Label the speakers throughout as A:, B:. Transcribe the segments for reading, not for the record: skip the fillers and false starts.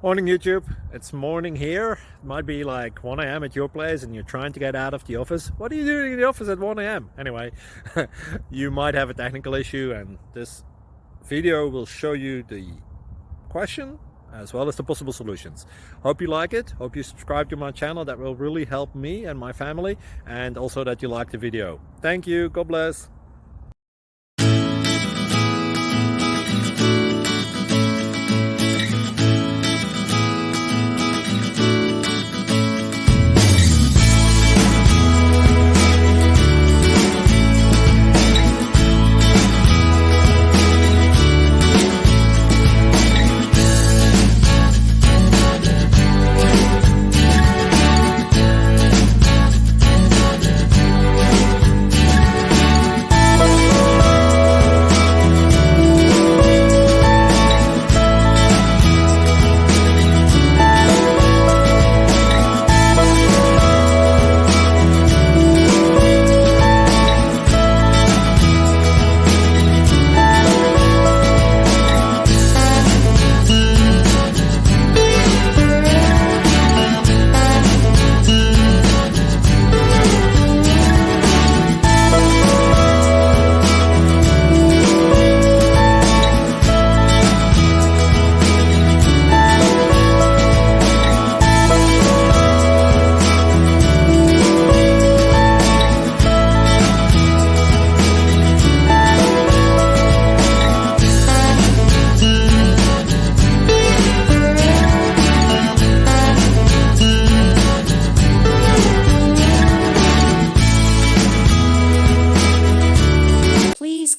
A: Morning YouTube, it's morning here. It might be like 1 a.m. at your place and you're trying to get out of the office. What are you doing in the office at 1 a.m.? Anyway, you might have a technical issue and this video will show you the question as well as the possible solutions. Hope you like it, hope you subscribe to my channel. That will really help me and my family, and also that you like the video. Thank you, God bless.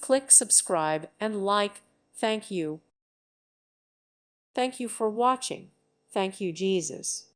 B: Click subscribe and like. Thank you. Thank you for watching. Thank you, Jesus.